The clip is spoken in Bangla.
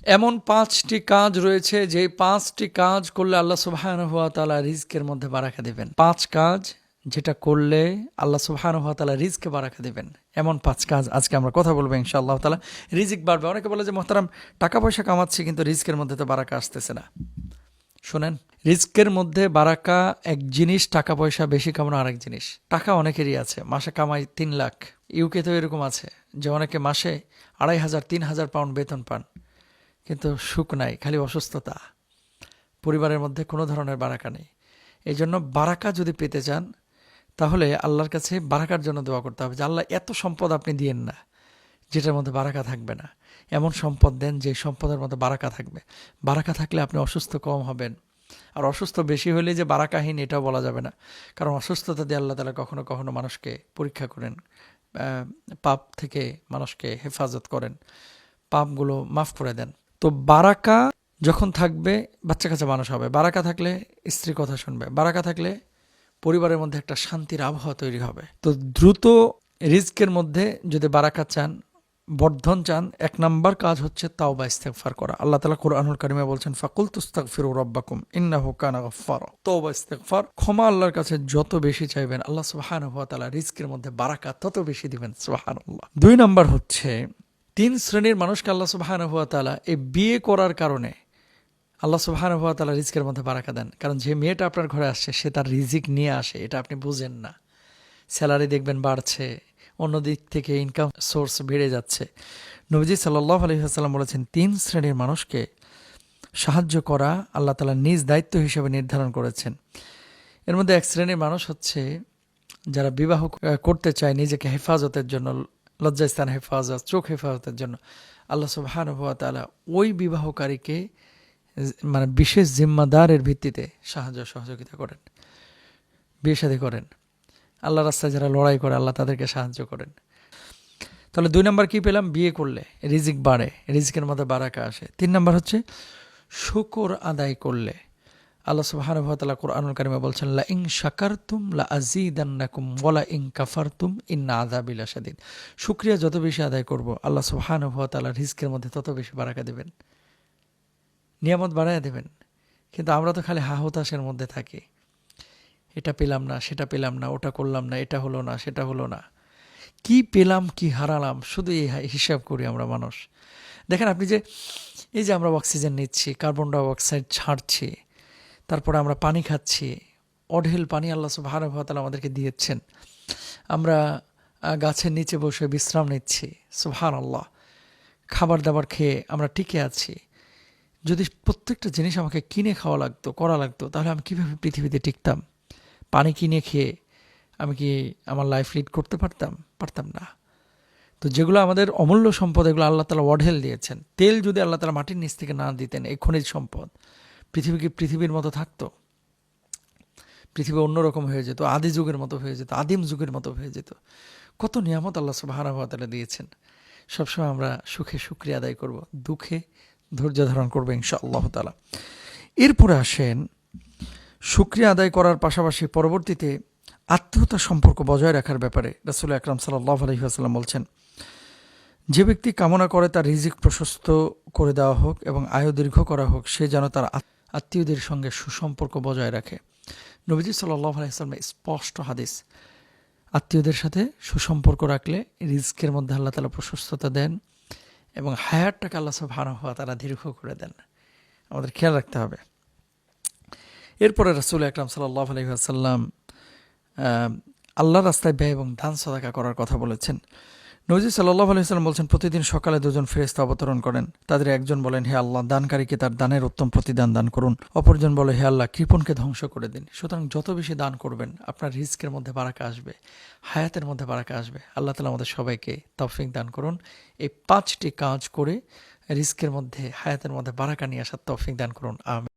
এমন ৫টি কাজ রয়েছে যে ৫টি কাজ করলে আল্লাহ সুবহানাহু ওয়া তাআলা রিজকের মধ্যে বারাকা দিবেন। ৫ কাজ যেটা করলে আল্লাহ সুবহানাহু ওয়া তাআলা রিজকে বারাকা দিবেন, এমন ৫ কাজ আজকে আমরা কথা বলবো ইনশাআল্লাহ তাআলা। রিজিক বাড়বে। অনেকে বলে যে মোহতারাম টাকা পয়সা কামাচ্ছি কিন্তু রিজকের মধ্যে তো বারাকা আসতেছে না। শোনেন, রিজকের মধ্যে বারাকা এক জিনিস, টাকা পয়সা বেশি কামানো আরেক জিনিস। টাকা অনেকেরই আছে, মাসে কামাই ৩ লাখ। ইউকে তো এরকম আছে যে অনেকে মাসে ২,৫০০ ৩,০০০ পাউন্ড বেতন পান, কিন্তু সুখ নাই, খালি অসুস্থতা, পরিবারের মধ্যে কোনো ধরনের বারাকা নেই। এই জন্য বারাকা যদি পেতে চান তাহলে আল্লাহর কাছে বারাকার জন্য দোয়া করতে হবে যে আল্লাহ এত সম্পদ আপনি দিয়েন না যেটার মধ্যে বারাকা থাকবে না, এমন সম্পদ দেন যে সম্পদের মধ্যে বারাকা থাকবে। বারাকা থাকলে আপনি অসুস্থ কম হবেন। আর অসুস্থ বেশি হলে যে বারাকাহীন এটাও বলা যাবে না, কারণ অসুস্থতা দিয়ে আল্লাহ তাআলা কখনো কখনো মানুষকে পরীক্ষা করেন, পাপ থেকে মানুষকে হেফাজত করেন, পাপগুলো মাফ করে দেন। তো বারাকা যখন থাকবে বাচ্চা কাচ্চা মানুষ হবে, বারাকা থাকলে স্ত্রী কথা শুনবে, বারাকা থাকলে পরিবারের মধ্যে একটা শান্তির আবহাওয়া তৈরি হবে। তো দ্রুত রিজকের মধ্যে যদি বারাকা চান, বর্ধন চান, ১ নাম্বার কাজ হচ্ছে তাওবা ইস্তেগফার করা। আল্লাহ তাআলা কুরআনুল কারীমে বলছেন ফাকুলতু আস্তাগফিরু রাব্বাকুম ইন্নাহু কানা গাফফারা। তাওবা ইস্তেগফার, ক্ষমা আল্লাহর কাছে যত বেশি চাইবেন আল্লাহ সুবহানাহু ওয়া তাআলা রিজকের মধ্যে বারাকা তত বেশি দিবেন। সুবহানাল্লাহ। ২ নাম্বার হচ্ছে ৩ শ্রেণীর মানুষকে আল্লাহ সুবহানাহু ওয়া তাআলা এই বিয়ে করার কারণে আল্লাহ সুবহানাহু ওয়া তাআলা রিজকের মধ্যে বারাকা দেন। কারণ যে মেয়েটা আপনার ঘরে আসছে সে তার রিজিক নিয়ে আসে, এটা আপনি বুঝেন না। স্যালারি দেখবেন বাড়ছে, অন্য দিক থেকে ইনকাম সোর্স বেড়ে যাচ্ছে। নবীজি সাল্লাল্লাহু আলাইহি ওয়াসাল্লাম বলেছেন ৩ শ্রেণীর মানুষকে সাহায্য করা আল্লাহ তাআলা নিজ দায়িত্ব হিসেবে নির্ধারণ করেছেন। এর মধ্যে ১ শ্রেণীর মানুষ হচ্ছে যারা বিবাহ করতে চায় নিজেকে হেফাজতের জন্য, লজ্জাস্থান হেফাজত, চোখ হেফাজতের জন্য, আল্লাহ সুবহানাহু ওয়া তাআলা ওই বিবাহকারীকে মানে বিশেষ জিম্মাদারের ভিত্তিতে সাহায্য সহযোগিতা করেন, বিয়ে শাদী করেন। আল্লাহ রাস্তায় যারা লড়াই করে আল্লাহ তাদেরকে সাহায্য করেন। তাহলে ২ নাম্বার কি পেলাম? বিয়ে করলে রিজিক বাড়ে, রিজিকের মধ্যে বারাকা আসে। ৩ নাম্বার হচ্ছে শুকর আদায় করলে আল্লাহ সুবহানাহু ওয়া তাআলা কুরআনুল কারীমে বলছেন লা ইন শাকারতুম লা আযীদান্নাকুম ওয়া লা ইন কাফারতুম ইন্না আযাবি লাশাদীদ। শুকরিয়া যত বেশি আদায় করব আল্লাহ সুবহানাহু ওয়া তাআলা রিজকের মধ্যে তত বেশি বারাকা দেবেন, নিয়ামত বাড়ায় দেবেন। কিন্তু আমরা তো খালি হাহুতাশের মধ্যে থাকি, এটা পেলাম না, সেটা পেলাম না, ওটা করলাম না, এটা হলো না, সেটা হলো না, কি পেলাম কি হারালাম, শুধু এই হিসাব করি আমরা মানুষ। দেখেন আপনি যে এই যে আমরা অক্সিজেন নিচ্ছি, কার্বন ডাই অক্সাইড ছাড়ছি, তারপরে আমরা পানি খাচ্ছি, অঢেল পানি আল্লাহ সুবহানাহু ওয়া তাআলা আমাদেরকে দিয়েছেন। আমরা গাছের নিচে বসে বিশ্রাম নিচ্ছি, সুবহানাল্লাহ। খাবার দাবার খেয়ে আমরা টিকে আছি। যদি প্রত্যেকটা জিনিস আমাকে কিনে খাওয়া লাগতো, করা লাগতো, তাহলে আমি কীভাবে পৃথিবীতে টিকতাম? পানি কিনে খেয়ে আমি কি আমার লাইফ লিড করতে পারতাম? পারতাম না। তো যেগুলো আমাদের অমূল্য সম্পদ, এগুলো আল্লাহ তাআলা অঢেল দিয়েছেন। তেল যদি আল্লাহ তাআলা মাটির নিচ থেকে না দিতেন, এই খনিজ সম্পদ, পৃথিবী কি পৃথিবীর মতো থাকতো? পৃথিবী অন্যরকম হয়ে যেত, আদি যুগের মতো হয়ে যেত, আদিম যুগের মতো হয়ে যেত। কত নিয়ামত আল্লাহ সুবহানাহু ওয়া তাআলা দিয়েছেন। সবসময় আমরা সুখে শুকরিয়া আদায় করব, দুঃখে ধৈর্য ধারণ করবো ইনশাআল্লাহ তাআলা। এরপরে আসেন শুকরিয়া আদায় করার পাশাপাশি পরবর্তীতে আত্মীয়তার সম্পর্ক বজায় রাখার ব্যাপারে রাসূল আকরাম সাল্লাল্লাহু আলাইহি ওয়াসাল্লাম বলছেন, যে ব্যক্তি কামনা করে তার রিজিক প্রশস্ত করে দেওয়া হোক এবং আয়ু দীর্ঘ করা হোক, সে যেন তার আত্মীয়দের সঙ্গে সুসম্পর্ক বজায় রাখে। নবীজি সাল্লাল্লাহু আলাইহি ওয়াসাল্লামের স্পষ্ট হাদিস, আত্মীয়দের সাথে সুসম্পর্ক রাখলে রিজকের মধ্যে আল্লাহ তাআলা প্রশস্ততা দেন এবং হায়াতটাকে আল্লাহ সুবহানাহু ওয়া তাআলা দীর্ঘ করে দেন। আমাদের খেয়াল রাখতে হবে। এরপরে রাসূল আকরাম সাল্লাল্লাহু আলাইহি ওয়াসাল্লাম আল্লাহর রাস্তায় ব্যয় এবং দান সাদাকা করার কথা বলেছেন। নবী সাল্লাল্লাহু আলাইহি ওয়াসাল্লাম বলছেন, প্রতিদিন সকালে ২ জন ফেরেশতা অবতরণ করেন। তাদের একজন বলেন, হে আল্লাহ, দানকারীকে তার দানের উত্তম প্রতিদান দান করুন। অপরজন বলে, হে আল্লাহ, কৃপণকে ধ্বংস করে দিন। সুতরাং যত বেশি দান করবেন আপনার রিজকের মধ্যে বারাকা আসবে, হায়াতের মধ্যে বারাকা আসবে। আল্লাহ তাআলা আমাদের সবাইকে তৌফিক দান করুন এই ৫টি কাজ করে রিজকের মধ্যে, হায়াতের মধ্যে বারাকা নিয়ে আসার তৌফিক দান করুন। আমিন।